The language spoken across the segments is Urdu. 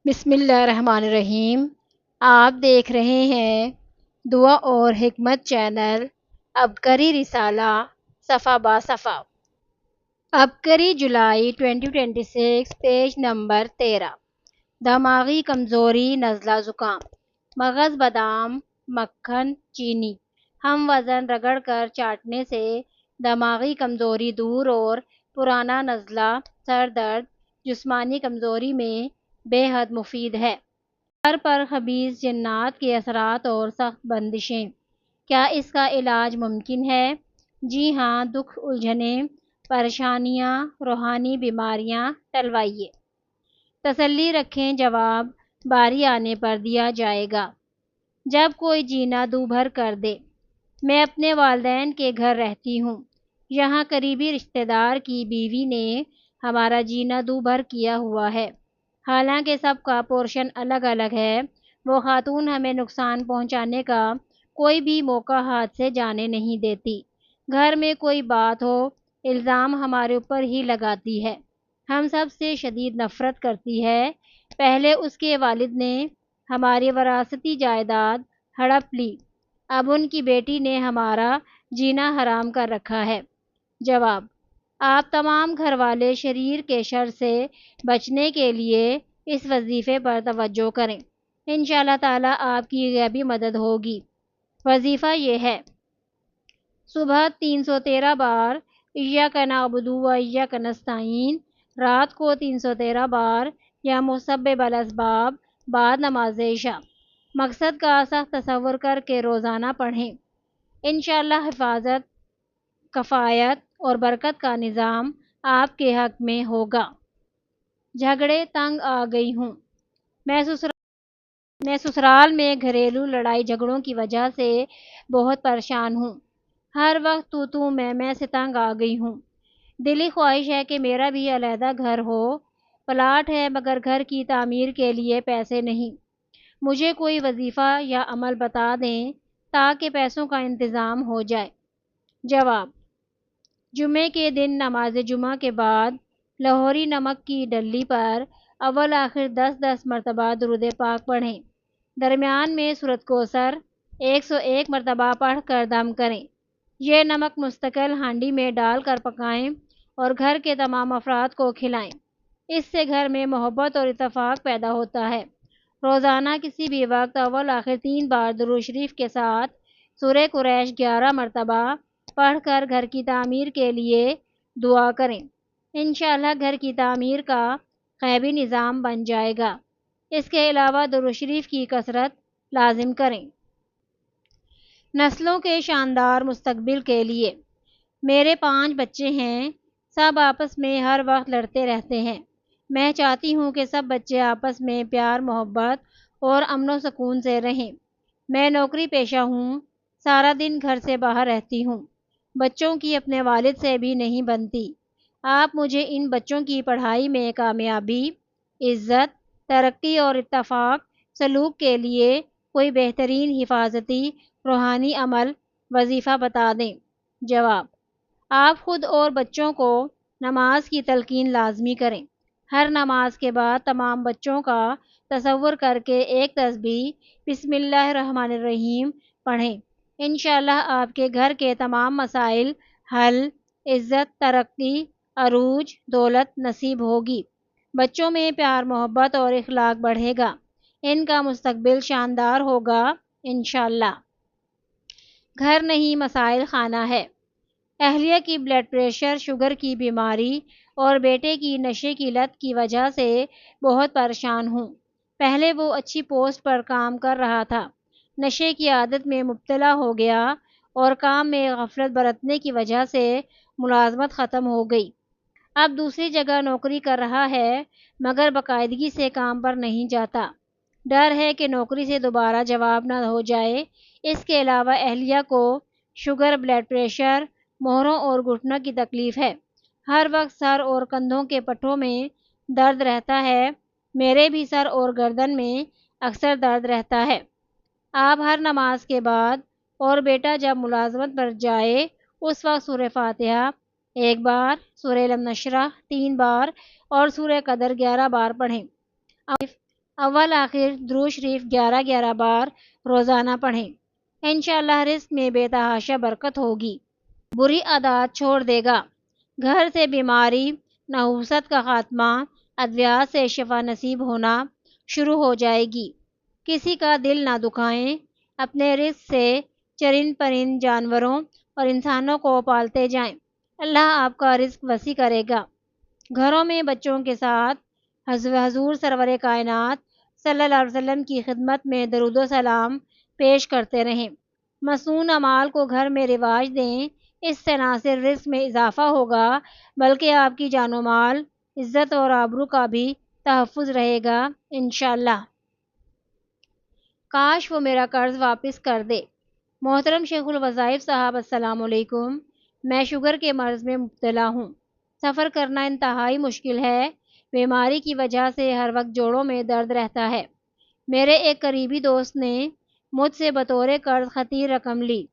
بسم اللہ الرحمن الرحیم۔ آپ دیکھ رہے ہیں دعا اور حکمت چینل۔ عبقری رسالہ صفحہ با صفحہ۔ عبقری جولائی 2026 پیج نمبر 13۔ دماغی کمزوری، نزلہ زکام، مغز، بادام، مکھن، چینی ہم وزن رگڑ کر چاٹنے سے دماغی کمزوری دور اور پرانا نزلہ، سر درد، جسمانی کمزوری میں بے حد مفید ہے۔ سر پر خبیث جنات کے اثرات اور سخت بندشیں، کیا اس کا علاج ممکن ہے؟ جی ہاں، دکھ، الجھنیں، پریشانیاں، روحانی بیماریاں ٹلوائیے۔ تسلی رکھیں، جواب باری آنے پر دیا جائے گا۔ جب کوئی جینا دو بھر کر دے۔ میں اپنے والدین کے گھر رہتی ہوں۔ یہاں قریبی رشتہ دار کی بیوی نے ہمارا جینا دو بھر کیا ہوا ہے۔ حالانکہ سب کا پورشن الگ الگ ہے، وہ خاتون ہمیں نقصان پہنچانے کا کوئی بھی موقع ہاتھ سے جانے نہیں دیتی۔ گھر میں کوئی بات ہو، الزام ہمارے اوپر ہی لگاتی ہے۔ ہم سب سے شدید نفرت کرتی ہے۔ پہلے اس کے والد نے ہماری وراثتی جائیداد ہڑپ لی، اب ان کی بیٹی نے ہمارا جینا حرام کر رکھا ہے۔ جواب: آپ تمام گھر والے شریر کے شر سے بچنے کے لیے اس وظیفے پر توجہ کریں۔ انشاءاللہ تعالی آپ کی غیبی مدد ہوگی۔ وظیفہ یہ ہے: صبح 313 بار ایاک نعبد و ایاک نستعین، رات کو 313 بار یا مسبب الاسباب بعد نماز عشاء۔ مقصد کا سخت تصور کر کے روزانہ پڑھیں۔ انشاءاللہ حفاظت، کفایت اور برکت کا نظام آپ کے حق میں ہوگا۔ جھگڑے، تنگ آ گئی ہوں۔ میں سسرال میں گھریلو لڑائی جھگڑوں کی وجہ سے بہت پریشان ہوں۔ ہر وقت تو میں سے تنگ آ گئی ہوں۔ دلی خواہش ہے کہ میرا بھی علیحدہ گھر ہو۔ پلاٹ ہے مگر گھر کی تعمیر کے لیے پیسے نہیں۔ مجھے کوئی وظیفہ یا عمل بتا دیں تاکہ پیسوں کا انتظام ہو جائے۔ جواب: جمعے کے دن نماز جمعہ کے بعد لاہوری نمک کی ڈلی پر اول آخر 10 مرتبہ درود پاک پڑھیں۔ درمیان میں سورۃ کوثر 101 مرتبہ پڑھ کر دم کریں۔ یہ نمک مستقل ہانڈی میں ڈال کر پکائیں اور گھر کے تمام افراد کو کھلائیں۔ اس سے گھر میں محبت اور اتفاق پیدا ہوتا ہے۔ روزانہ کسی بھی وقت اول آخر 3 بار درود شریف کے ساتھ سورہ قریش 11 مرتبہ پڑھ کر گھر کی تعمیر کے لیے دعا کریں۔ انشاءاللہ گھر کی تعمیر کا غیبی نظام بن جائے گا۔ اس کے علاوہ درود شریف کی کثرت لازم کریں۔ نسلوں کے شاندار مستقبل کے لیے۔ میرے 5 بچے ہیں، سب آپس میں ہر وقت لڑتے رہتے ہیں۔ میں چاہتی ہوں کہ سب بچے آپس میں پیار، محبت اور امن و سکون سے رہیں۔ میں نوکری پیشہ ہوں، سارا دن گھر سے باہر رہتی ہوں۔ بچوں کی اپنے والد سے بھی نہیں بنتی۔ آپ مجھے ان بچوں کی پڑھائی میں کامیابی، عزت، ترقی اور اتفاق سلوک کے لیے کوئی بہترین حفاظتی روحانی عمل، وظیفہ بتا دیں۔ جواب: آپ خود اور بچوں کو نماز کی تلقین لازمی کریں۔ ہر نماز کے بعد تمام بچوں کا تصور کر کے ایک تسبیح بسم اللہ الرحمن الرحیم پڑھیں۔ انشاءاللہ آپ کے گھر کے تمام مسائل حل، عزت، ترقی، عروج، دولت نصیب ہوگی۔ بچوں میں پیار، محبت اور اخلاق بڑھے گا۔ ان کا مستقبل شاندار ہوگا انشاءاللہ۔ گھر نہیں، مسائل خانہ ہے۔ اہلیہ کی بلڈ پریشر، شوگر کی بیماری اور بیٹے کی نشے کی لت کی وجہ سے بہت پریشان ہوں۔ پہلے وہ اچھی پوسٹ پر کام کر رہا تھا، نشے کی عادت میں مبتلا ہو گیا اور کام میں غفلت برتنے کی وجہ سے ملازمت ختم ہو گئی۔ اب دوسری جگہ نوکری کر رہا ہے مگر باقاعدگی سے کام پر نہیں جاتا۔ ڈر ہے کہ نوکری سے دوبارہ جواب نہ ہو جائے۔ اس کے علاوہ اہلیہ کو شوگر، بلڈ پریشر، مہروں اور گھٹنوں کی تکلیف ہے۔ ہر وقت سر اور کندھوں کے پٹھوں میں درد رہتا ہے۔ میرے بھی سر اور گردن میں اکثر درد رہتا ہے۔ آپ ہر نماز کے بعد اور بیٹا جب ملازمت پر جائے اس وقت سورہ فاتحہ 1 بار، سورہ الم نشرح 3 بار اور سورہ قدر 11 بار پڑھیں۔ اول آخر درود شریف 11 بار روزانہ پڑھیں۔ انشاءاللہ رزق میں بے تحاشا برکت ہوگی۔ بری عادات چھوڑ دے گا۔ گھر سے بیماری، نحوست کا خاتمہ، ادویات سے شفا نصیب ہونا شروع ہو جائے گی۔ کسی کا دل نہ دکھائیں۔ اپنے رزق سے چرند پرند جانوروں اور انسانوں کو پالتے جائیں۔ اللہ آپ کا رزق وسیع کرے گا۔ گھروں میں بچوں کے ساتھ حضور سرور کائنات صلی اللہ علیہ وسلم کی خدمت میں درود و سلام پیش کرتے رہیں۔ مصنون اعمال کو گھر میں رواج دیں۔ اس سے نہ صرف رزق میں اضافہ ہوگا بلکہ آپ کی جان و مال، عزت اور آبرو کا بھی تحفظ رہے گا انشاءاللہ۔ کاش وہ میرا قرض واپس کر دے۔ محترم شیخ الوظائف صاحب السلام علیکم۔ میں شوگر کے مرض میں مبتلا ہوں۔ سفر کرنا انتہائی مشکل ہے۔ بیماری کی وجہ سے ہر وقت جوڑوں میں درد رہتا ہے۔ میرے ایک قریبی دوست نے مجھ سے بطور قرض خطیر رقم لی۔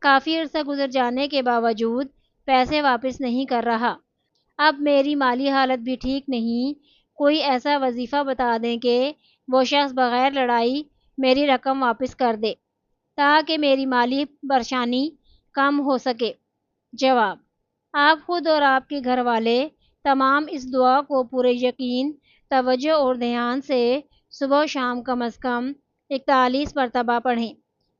کافی عرصہ گزر جانے کے باوجود پیسے واپس نہیں کر رہا۔ اب میری مالی حالت بھی ٹھیک نہیں۔ کوئی ایسا وظیفہ بتا دیں کہ وہ شخص بغیر لڑائی میری رقم واپس کر دے تاکہ میری مالی پریشانی کم ہو سکے۔ جواب: آپ خود اور آپ کے گھر والے تمام اس دعا کو پورے یقین، توجہ اور دھیان سے صبح و شام کم از کم 41 مرتبہ پڑھیں۔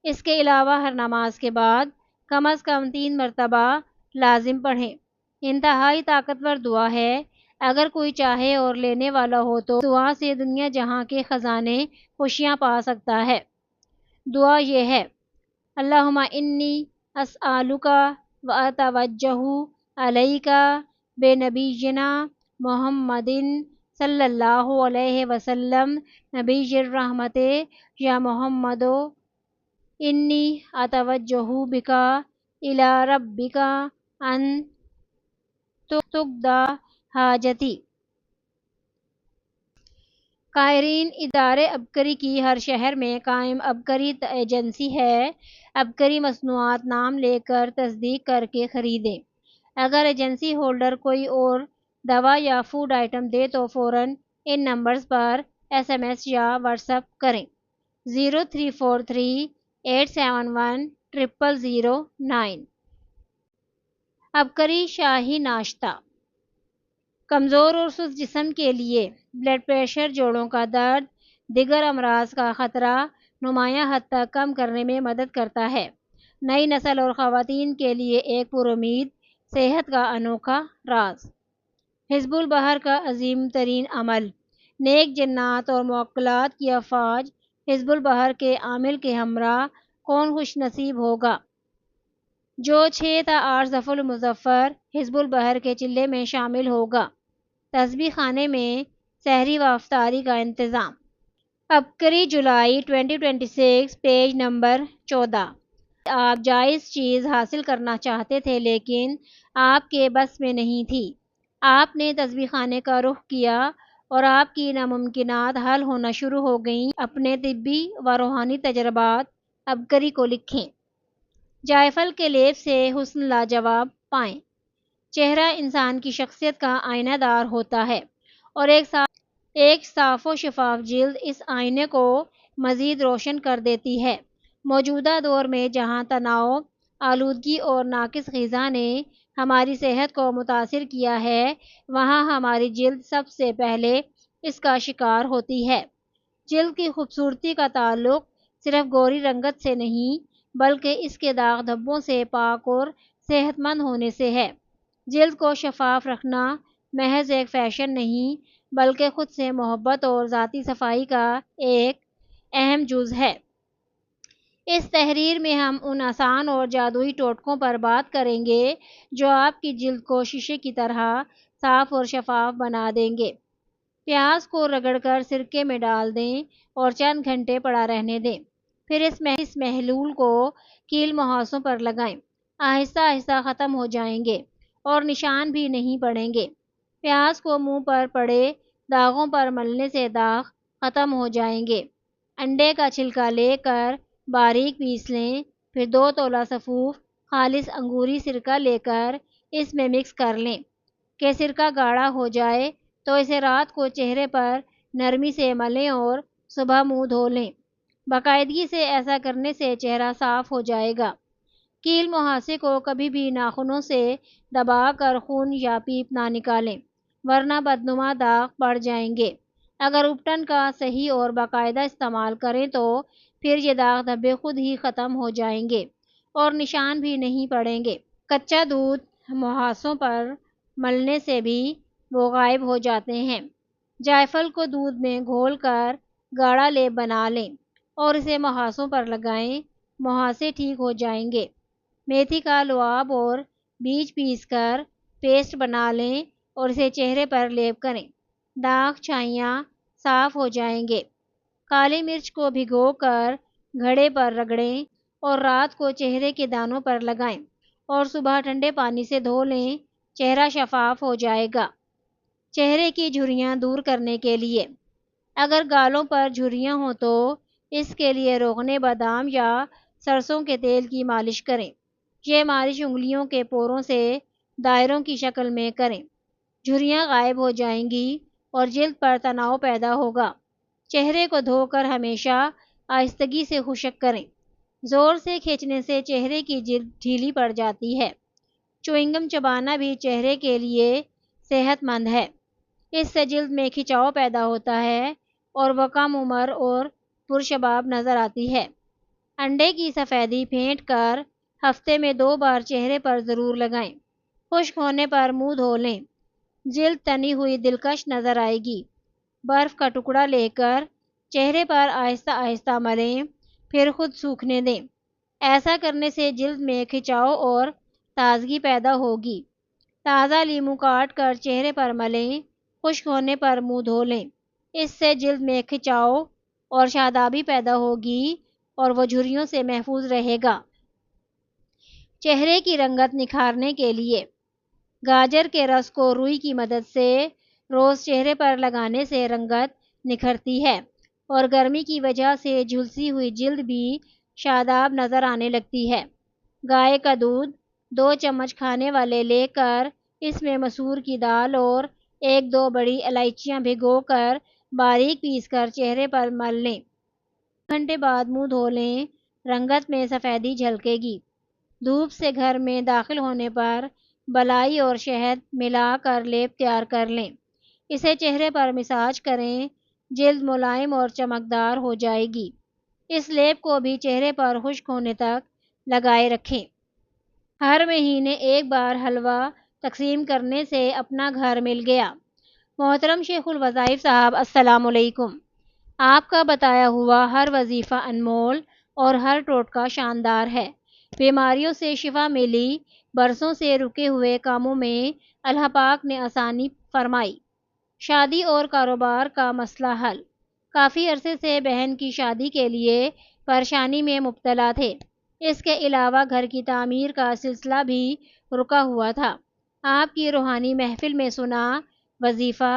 اس کے علاوہ ہر نماز کے بعد کم از کم 3 مرتبہ لازم پڑھیں۔ انتہائی طاقتور دعا ہے۔ اگر کوئی چاہے اور لینے والا ہو تو دعا سے دنیا جہاں کے خزانے خوشیاں پا سکتا ہے۔ دعا یہ ہے: اللہم انی اسألک و اتوجہ الیک بنبینا محمد صلی اللہ علیہ وسلم نبی الرحمت یا محمد انی اتوجہ بک الی ربک ان تقضی حاجتی۔ قائرین، ادارے عبقری کی ہر شہر میں قائم عبقری ایجنسی ہے۔ عبقری مصنوعات نام لے کر تصدیق کر کے خریدیں۔ اگر ایجنسی ہولڈر کوئی اور دوا یا فوڈ آئٹم دے تو فوراً ان نمبرز پر SMS یا واٹس ایپ کریں: 0343871009۔ عبقری شاہی ناشتہ۔ کمزور اور سست جسم کے لیے بلڈ پریشر، جوڑوں کا درد، دیگر امراض کا خطرہ نمایاں حد تک کم کرنے میں مدد کرتا ہے۔ نئی نسل اور خواتین کے لیے ایک پر امید صحت کا انوکھا راز۔ حزب البحر کا عظیم ترین عمل۔ نیک جنات اور موکلات کی افواج حزب البحر کے عامل کے ہمراہ کون خوش نصیب ہوگا جو 6 تا 8 صف المظفر حزب البحر کے چلے میں شامل ہوگا۔ تسبیح خانے میں سحری و افطاری کا انتظام۔ عبقری جولائی 2026، پیج نمبر 14۔ آپ جائز چیز حاصل کرنا چاہتے تھے لیکن آپ کے بس میں نہیں تھی۔ آپ نے تسبیح خانے کا رخ کیا اور آپ کی ناممکنات حل ہونا شروع ہو گئیں۔ اپنے طبی و روحانی تجربات عبقری کو لکھیں۔ جائفل کے لیپ سے حسن لاجواب پائیں۔ چہرہ انسان کی شخصیت کا آئینہ دار ہوتا ہے اور ایک صاف و شفاف جلد اس آئینے کو مزید روشن کر دیتی ہے۔ موجودہ دور میں جہاں تناؤ، آلودگی اور ناقص غذا نے ہماری صحت کو متاثر کیا ہے، وہاں ہماری جلد سب سے پہلے اس کا شکار ہوتی ہے۔ جلد کی خوبصورتی کا تعلق صرف گوری رنگت سے نہیں بلکہ اس کے داغ دھبوں سے پاک اور صحت مند ہونے سے ہے۔ جلد کو شفاف رکھنا محض ایک فیشن نہیں بلکہ خود سے محبت اور ذاتی صفائی کا ایک اہم جز ہے۔ اس تحریر میں ہم ان آسان اور جادوئی ٹوٹکوں پر بات کریں گے جو آپ کی جلد کو شیشے کی طرح صاف اور شفاف بنا دیں گے۔ پیاز کو رگڑ کر سرکے میں ڈال دیں اور چند گھنٹے پڑا رہنے دیں۔ پھر اس محلول کو کیل مہاسوں پر لگائیں۔ آہستہ آہستہ ختم ہو جائیں گے اور نشان بھی نہیں پڑیں گے۔ پیاز کو منہ پر پڑے داغوں پر ملنے سے داغ ختم ہو جائیں گے۔ انڈے کا چھلکا لے کر باریک پیس لیں۔ پھر 2 تولہ سفوف خالص انگوری سرکہ لے کر اس میں مکس کر لیں کہ سرکہ گاڑھا ہو جائے تو اسے رات کو چہرے پر نرمی سے ملیں اور صبح منہ دھو لیں۔ باقاعدگی سے ایسا کرنے سے چہرہ صاف ہو جائے گا۔ کیل مہاسے کو کبھی بھی ناخنوں سے دبا کر خون یا پیپ نہ نکالیں، ورنہ بدنما داغ پڑ جائیں گے۔ اگر اپٹن کا صحیح اور باقاعدہ استعمال کریں تو پھر یہ داغ دھبے خود ہی ختم ہو جائیں گے اور نشان بھی نہیں پڑیں گے۔ کچا دودھ مہاسوں پر ملنے سے بھی وہ غائب ہو جاتے ہیں۔ جائفل کو دودھ میں گھول کر گاڑھا لیپ بنا لیں اور اسے مہاسوں پر لگائیں، مہاسے ٹھیک ہو جائیں گے۔ میتھی کا لعاب اور بیج پیس کر پیسٹ بنا لیں اور اسے چہرے پر لیپ کریں، داغ چھائیاں صاف ہو جائیں گے۔ کالی مرچ کو بھگو کر گھڑے پر رگڑیں اور رات کو چہرے کے دانوں پر لگائیں اور صبح ٹھنڈے پانی سے دھو لیں، چہرہ شفاف ہو جائے گا۔ چہرے کی جھریاں دور کرنے کے لیے اگر گالوں پر جھریاں ہوں تو اس کے لیے روغن بادام یا سرسوں کے تیل کی مالش کریں۔ یہ مالش انگلیوں کے پوروں سے دائروں کی شکل میں کریں، جھریاں غائب ہو جائیں گی اور جلد پر تناؤ پیدا ہوگا۔ چہرے کو دھو کر ہمیشہ آہستگی سے خشک کریں، زور سے کھینچنے سے چہرے کی جلد ڈھیلی پڑ جاتی ہے۔ چوئنگم چبانا بھی چہرے کے لیے صحت مند ہے، اس سے جلد میں کھچاؤ پیدا ہوتا ہے اور وہ کم عمر اور پرشباب نظر آتی ہے۔ انڈے کی سفیدی پھینٹ کر ہفتے میں 2 بار چہرے پر ضرور لگائیں، خشک ہونے پر منہ دھو لیں، جلد تنی ہوئی دلکش نظر آئے گی۔ برف کا ٹکڑا لے کر چہرے پر آہستہ آہستہ ملیں، پھر خود سوکھنے دیں۔ ایسا کرنے سے جلد میں کھچاؤ اور تازگی پیدا ہوگی۔ تازہ لیموں کاٹ کر چہرے پر ملیں، خشک ہونے پر منہ دھو لیں، اس سے جلد میں کھچاؤ اور شادابی پیدا ہوگی اور وہ جھریوں سے محفوظ رہے گا۔ چہرے کی رنگت نکھارنے کے لیے گاجر کے رس کو روئی کی مدد سے روز چہرے پر لگانے سے رنگت نکھرتی ہے اور گرمی کی وجہ سے جھلسی ہوئی جلد بھی شاداب نظر آنے لگتی ہے۔ گائے کا دودھ 2 چمچ کھانے والے لے کر اس میں مسور کی دال اور 1-2 بڑی الائچیاں بھگو کر باریک پیس کر چہرے پر مل لیں، 1 گھنٹے بعد منہ دھو لیں، رنگت میں سفیدی جھلکے گی۔ دھوپ سے گھر میں داخل ہونے پر بلائی اور شہد ملا کر لیپ تیار کر لیں، اسے چہرے پر مساج کریں، جلد ملائم اور چمکدار ہو جائے گی۔ اس لیپ کو بھی چہرے پر خشک ہونے تک لگائے رکھیں۔ ہر مہینے 1 بار حلوہ تقسیم کرنے سے اپنا گھر مل گیا۔ محترم شیخ الوظائف صاحب، السلام علیکم۔ آپ کا بتایا ہوا ہر وظیفہ انمول اور ہر ٹوٹکا شاندار ہے۔ بیماریوں سے شفا ملی، برسوں سے رکے ہوئے کاموں میں اللہ پاک نے آسانی فرمائی، شادی اور کاروبار کا مسئلہ حل۔ کافی عرصے سے بہن کی شادی کے لیے پریشانی میں مبتلا تھے، اس کے علاوہ گھر کی تعمیر کا سلسلہ بھی رکا ہوا تھا۔ آپ کی روحانی محفل میں سنا وظیفہ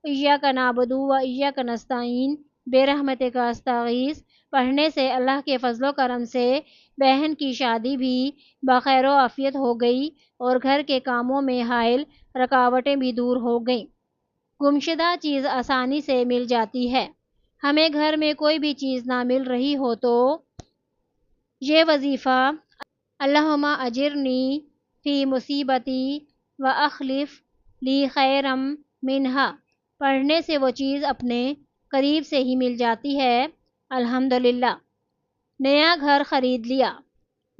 ایاک نعبد و ایاک نستعین برحمتک استغیث پڑھنے سے اللہ کے فضل و کرم سے بہن کی شادی بھی بخیر و عافیت ہو گئی اور گھر کے کاموں میں حائل رکاوٹیں بھی دور ہو گئیں۔ گمشدہ چیز آسانی سے مل جاتی ہے۔ ہمیں گھر میں کوئی بھی چیز نہ مل رہی ہو تو یہ وظیفہ اللہم اجرنی فی مصیبتی واخلف لی خیرم منہا پڑھنے سے وہ چیز اپنے قریب سے ہی مل جاتی ہے۔ الحمدللہ۔ نیا گھر خرید لیا۔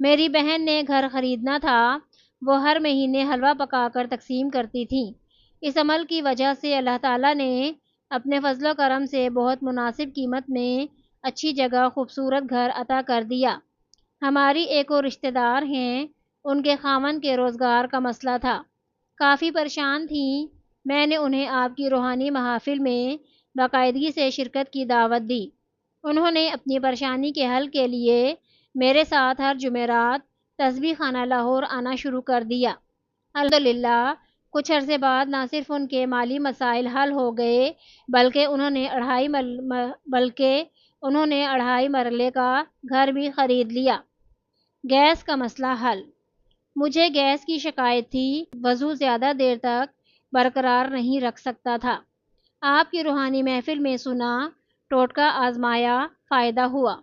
میری بہن نے گھر خریدنا تھا، وہ ہر مہینے حلوہ پکا کر تقسیم کرتی تھیں۔ اس عمل کی وجہ سے اللہ تعالیٰ نے اپنے فضل و کرم سے بہت مناسب قیمت میں اچھی جگہ خوبصورت گھر عطا کر دیا۔ ہماری ایک اور رشتہ دار ہیں، ان کے خاوند کے روزگار کا مسئلہ تھا، کافی پریشان تھیں۔ میں نے انہیں آپ کی روحانی محافل میں باقاعدگی سے شرکت کی دعوت دی۔ انہوں نے اپنی پریشانی کے حل کے لیے میرے ساتھ ہر جمعرات تسبیح خانہ لاہور آنا شروع کر دیا۔ الحمدللہ کچھ عرصے بعد نہ صرف ان کے مالی مسائل حل ہو گئے بلکہ انہوں نے 2.5 مرلے کا گھر بھی خرید لیا۔ گیس کا مسئلہ حل۔ مجھے گیس کی شکایت تھی، وضو زیادہ دیر تک برقرار نہیں رکھ سکتا تھا۔ آپ کی روحانی محفل میں سنا ٹوٹکا آزمایا، فائدہ ہوا۔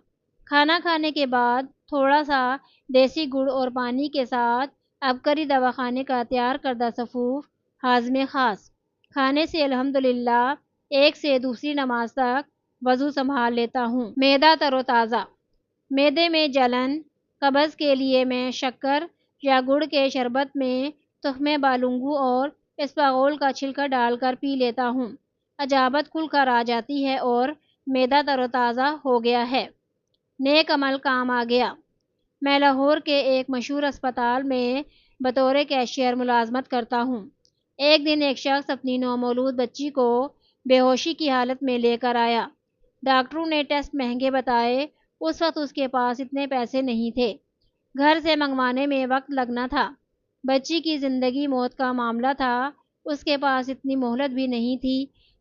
کھانا کھانے کے بعد تھوڑا سا دیسی گڑ اور پانی کے ساتھ عبقری دواخانے کا تیار کردہ سفوف ہاضمے خاص کھانے سے الحمدللہ ایک سے دوسری نماز تک وضو سنبھال لیتا ہوں۔ معدہ تر و تازہ۔ معدے میں جلن، قبض کے لیے میں شکر یا گڑ کے شربت میں تخم بالونگو اور اسپاغول کا چھلکا ڈال کر پی لیتا ہوں۔ حجابت کھل کر آ جاتی ہے اور معدہ تر و تازہ ہو گیا ہے۔ نیک عمل کام آ گیا۔ میں لاہور کے ایک مشہور اسپتال میں بطور کیشیئر ملازمت کرتا ہوں۔ ایک دن ایک شخص اپنی نومولود بچی کو بے ہوشی کی حالت میں لے کر آیا۔ ڈاکٹروں نے ٹیسٹ مہنگے بتائے، اس وقت اس کے پاس اتنے پیسے نہیں تھے۔ گھر سے منگوانے میں وقت لگنا تھا۔ بچی کی زندگی موت کا معاملہ تھا، اس کے پاس اتنی مہلت بھی نہیں تھی،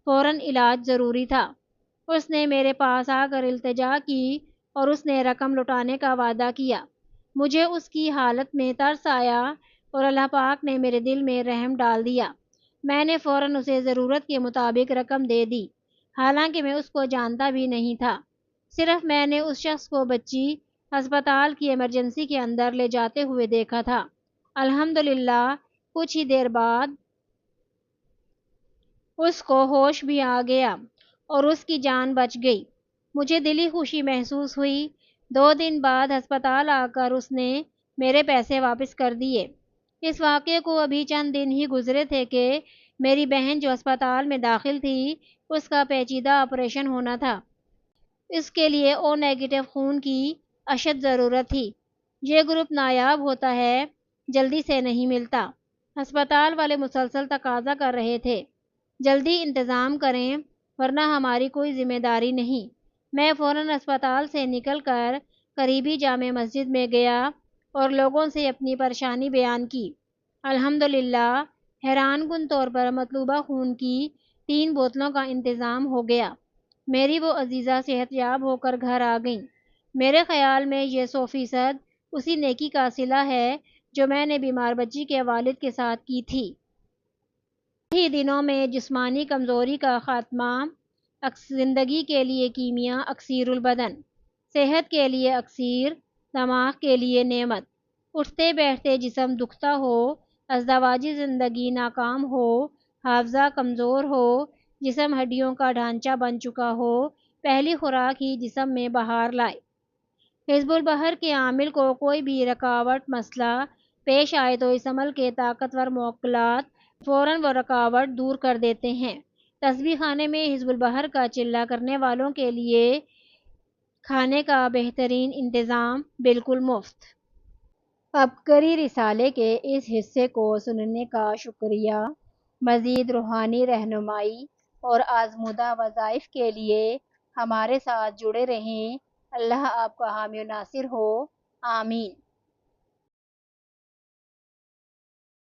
فوراً علاج ضروری تھا۔ اس نے میرے پاس آ کر التجا کی اور اس نے رقم لوٹانے کا وعدہ کیا۔ مجھے اس کی حالت میں ترس آیا اور اللہ پاک نے میرے دل میں رحم ڈال دیا۔ میں نے فوراً اسے ضرورت کے مطابق رقم دے دی، حالانکہ میں اس کو جانتا بھی نہیں تھا۔ صرف میں نے اس شخص کو بچی ہسپتال کی ایمرجنسی کے اندر لے جاتے ہوئے دیکھا تھا۔ الحمدللہ کچھ ہی دیر بعد اس کو ہوش بھی آ گیا اور اس کی جان بچ گئی۔ مجھے دلی خوشی محسوس ہوئی۔ 2 دن بعد ہسپتال آ کر اس نے میرے پیسے واپس کر دیے۔ اس واقعے کو ابھی چند دن ہی گزرے تھے کہ میری بہن جو ہسپتال میں داخل تھی، اس کا پیچیدہ آپریشن ہونا تھا۔ اس کے لیے او نیگیٹو خون کی اشد ضرورت تھی۔ یہ گروپ نایاب ہوتا ہے، جلدی سے نہیں ملتا۔ ہسپتال والے مسلسل تقاضا کر رہے تھے، جلدی انتظام کریں ورنہ ہماری کوئی ذمہ داری نہیں۔ میں فوراً اسپتال سے نکل کر قریبی جامع مسجد میں گیا اور لوگوں سے اپنی پریشانی بیان کی۔ الحمدللہ حیران کن طور پر مطلوبہ خون کی 3 بوتلوں کا انتظام ہو گیا۔ میری وہ عزیزہ صحت یاب ہو کر گھر آ گئیں۔ میرے خیال میں یہ 100% اسی نیکی کا صلہ ہے جو میں نے بیمار بچی کے والد کے ساتھ کی تھی۔ ہی دنوں میں جسمانی کمزوری کا خاتمہ، زندگی کے لیے کیمیا اکسیر البدن، صحت کے لیے اکسیر، دماغ کے لیے نعمت۔ اٹھتے بیٹھتے جسم دکھتا ہو، ازدواجی زندگی ناکام ہو، حافظہ کمزور ہو، جسم ہڈیوں کا ڈھانچہ بن چکا ہو، پہلی خوراک ہی جسم میں بہار لائے۔ حزب البحر کے عامل کو کوئی بھی رکاوٹ مسئلہ پیش آئے تو اس عمل کے طاقتور موکلات فوراً وہ رکاوٹ دور کر دیتے ہیں۔ تسبیح خانے میں حزب البحر کا چلہ کرنے والوں کے لیے کھانے کا بہترین انتظام بالکل مفت۔ عبقری رسالے کے اس حصے کو سننے کا شکریہ۔ مزید روحانی رہنمائی اور آزمودہ وظائف کے لیے ہمارے ساتھ جڑے رہیں۔ اللہ آپ کا حامی و ناصر ہو، آمین۔